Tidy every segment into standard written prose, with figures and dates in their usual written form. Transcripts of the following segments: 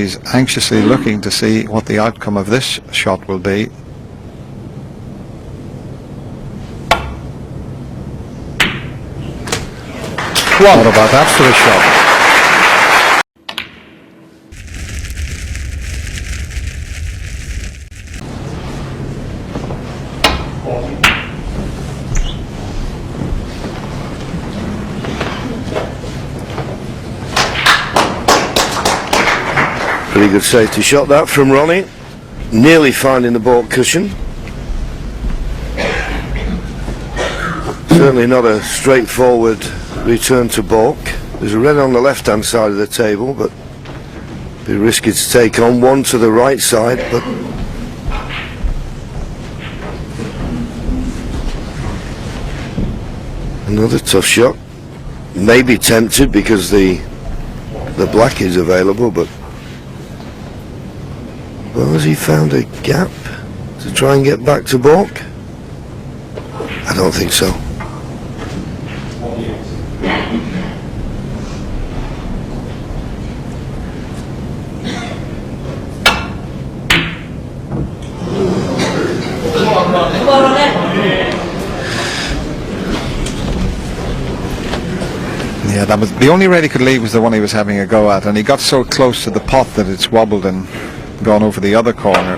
he's anxiously looking to see what the outcome of this shot will be. What about that for a shot? Pretty good safety shot that from Ronnie, nearly finding the baulk cushion. Certainly not a straightforward return to baulk. There's a red on the left hand side of the table, but be risky to take on. One to the right side, but another tough shot. Maybe tempted because the black is available, but well, has he found a gap to try and get back to baulk? I don't think so. Yeah, that was the only red he could leave, was the one he was having a go at, and he got so close to the pot that it's wobbled and gone over the other corner.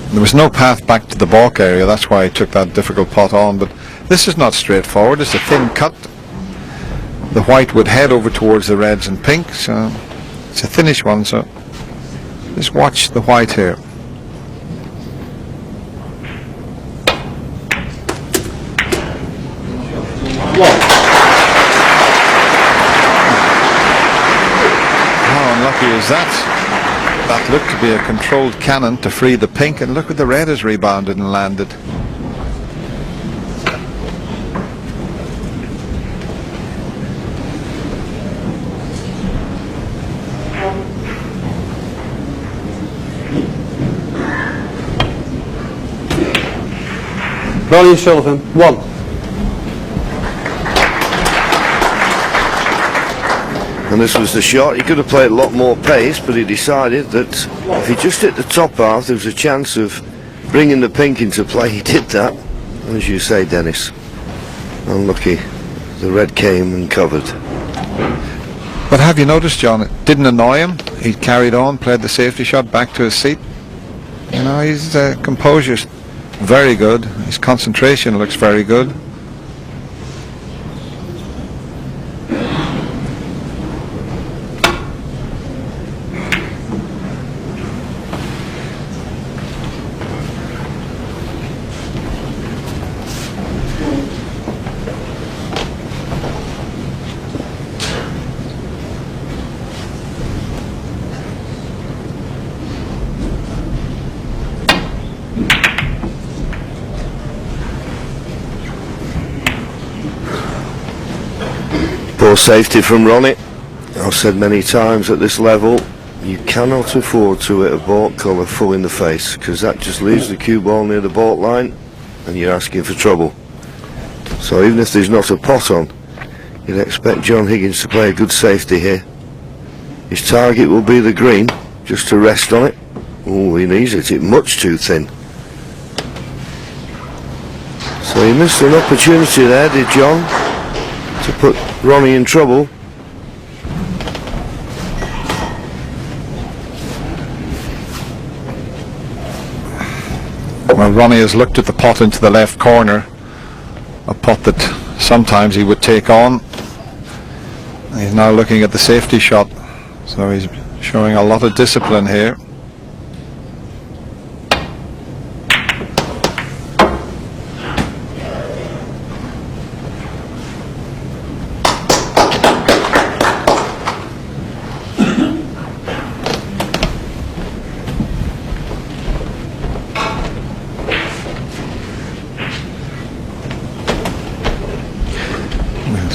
There was no path back to the baulk area, that's why he took that difficult pot on, but this is not straightforward. It's a thin cut. The white would head over towards the reds and pink, so it's a thinnish one, so just watch the white here. How unlucky is that? That looked to be a controlled cannon to free the pink, and look what the red has rebounded and landed. Ronnie Sullivan, 1. And this was the shot. He could have played a lot more pace, but he decided that if he just hit the top half, there was a chance of bringing the pink into play. He did that, and as you say, Dennis, unlucky. The red came and covered. But have you noticed, John, it didn't annoy him. He carried on, played the safety shot back to his seat. You know, his composure's very good. His concentration looks very good. Poor safety from Ronnie. I've said many times at this level, you cannot afford to hit a baulk colour full in the face, because that just leaves the cue ball near the baulk line and you're asking for trouble. So even if there's not a pot on, you'd expect John Higgins to play a good safety here. His target will be the green, just to rest on it. Oh, he needs it much too thin. So he missed an opportunity there, did John, to put Ronnie in trouble. Well, Ronnie has looked at the pot into the left corner, a pot that sometimes he would take on. He's now looking at the safety shot, so he's showing a lot of discipline here.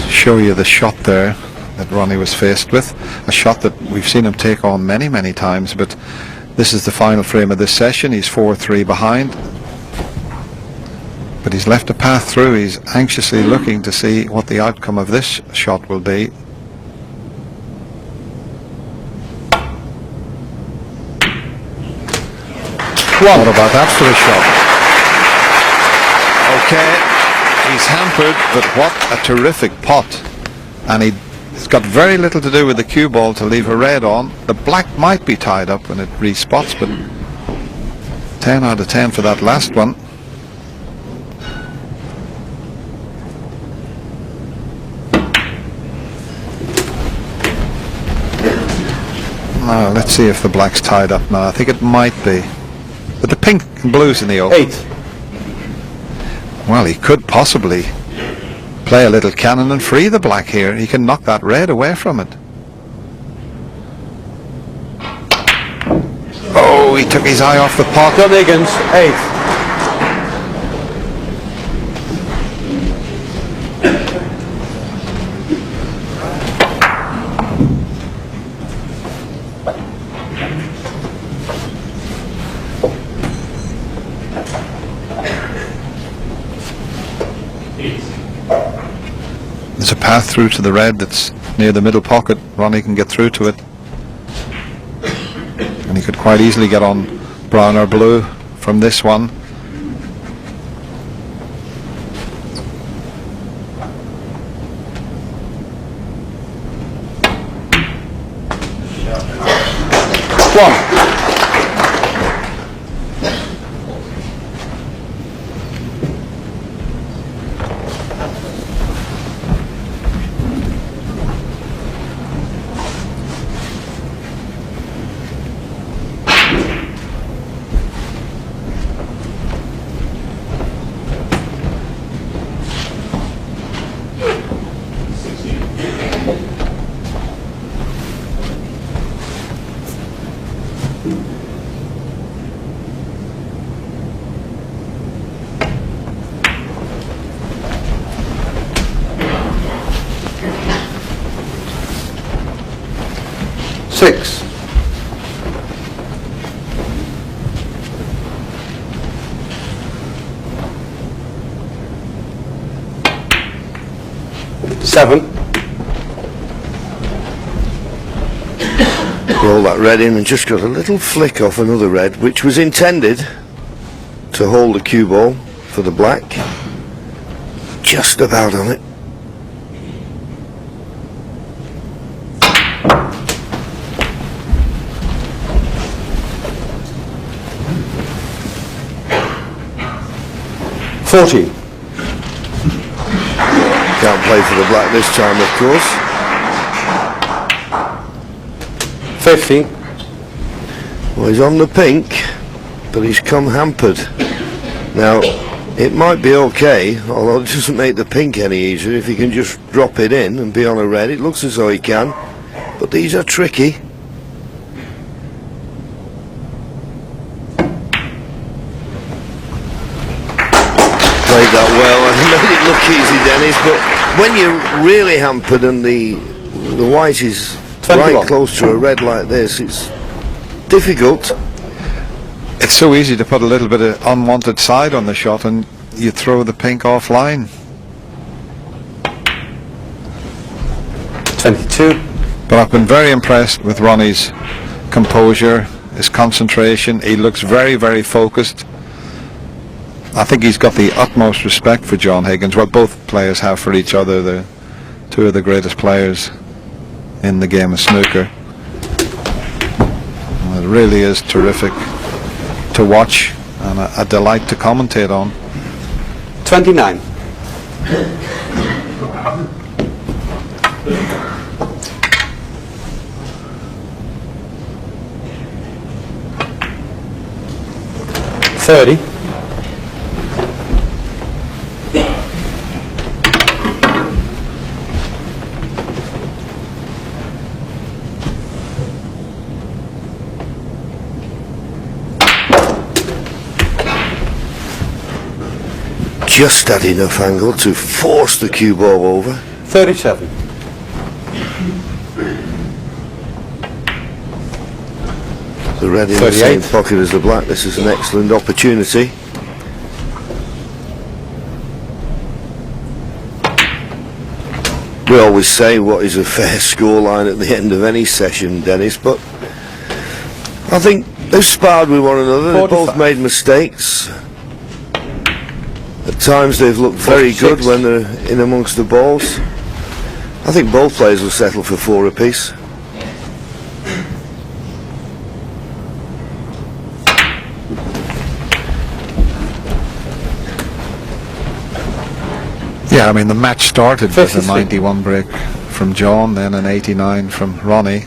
Show you the shot there that Ronnie was faced with, a shot that we've seen him take on many times, but this is the final frame of this session. He's 4-3 behind. But he's left a path through. He's anxiously looking to see what the outcome of this shot will be. What about that for a shot? Okay, he's hampered, but what a terrific pot. And he's got very little to do with the cue ball to leave a red on. The black might be tied up when it respots, but 10 out of 10 for that last one. Now, let's see if the black's tied up now. I think it might be. But the pink and blue's in the open. 8. Well, he could possibly play a little cannon and free the black here. He can knock that red away from it. Oh, he took his eye off the pot. John Higgins, 8. There's a path through to the red that's near the middle pocket. Ronnie can get through to it. And he could quite easily get on brown or blue from this one. One. Six. Seven. Roll that red in and just got a little flick off another red, which was intended to hold the cue ball for the black. Just about on it. Fourteen. Can't play for the black this time, of course. 15. Well, he's on the pink, but he's come hampered. Now, it might be okay, although it doesn't make the pink any easier if he can just drop it in and be on a red. It looks as though he can, but these are tricky. Played that well and made it look easy, Dennis, but when you're really hampered and the white is 21. right close to a red like this, it's difficult. It's so easy to put a little bit of unwanted side on the shot and you throw the pink offline. 22. But I've been very impressed with Ronnie's composure, his concentration. He looks very, very focused. I think he's got the utmost respect for John Higgins. Well, both players have for each other. They're two of the greatest players in the game of snooker. Well, it really is terrific to watch and a delight to commentate on. 29. $30. Just at enough angle to force the cue ball over. 37. The red in 38. the same pocket as the black. This is an excellent opportunity. We always say what is a fair scoreline at the end of any session, Dennis, but I think they've sparred with one another. They've both made mistakes. At times they've looked very good when they're in amongst the balls. I think both players will settle for 4 apiece. Yeah, I mean the match started with 53. a 91 break from John, then an 89 from Ronnie.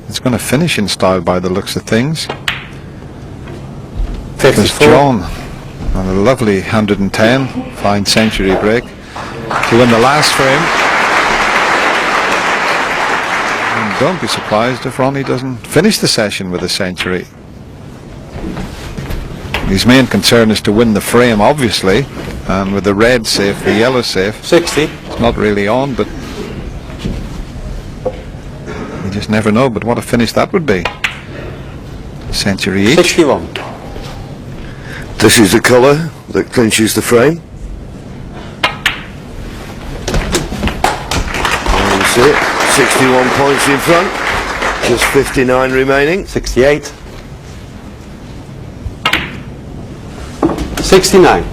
It's going to finish in style by the looks of things. 54. There's John on a lovely 110 fine century break to win the last frame. And don't be surprised if Ronnie doesn't finish the session with a century. His main concern is to win the frame, obviously, and with the red safe, the yellow safe, 60. it's not really on, but you just never know. But what a finish that would be. Century each. 61. This is the colour that clinches the frame. There you see it, 61 points in front, just 59 remaining. 68. 69.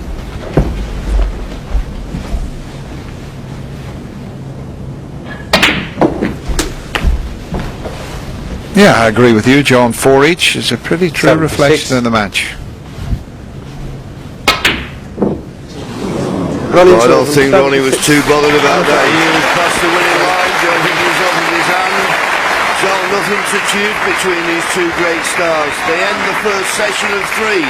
Yeah, I agree with you, John. 4 each is a pretty true 76. reflection in the match. I don't think Ronnie was too bothered about that. He was past the winning line. Joe Higgins offered his hand. So nothing to choose between these two great stars. They end the first session of 3.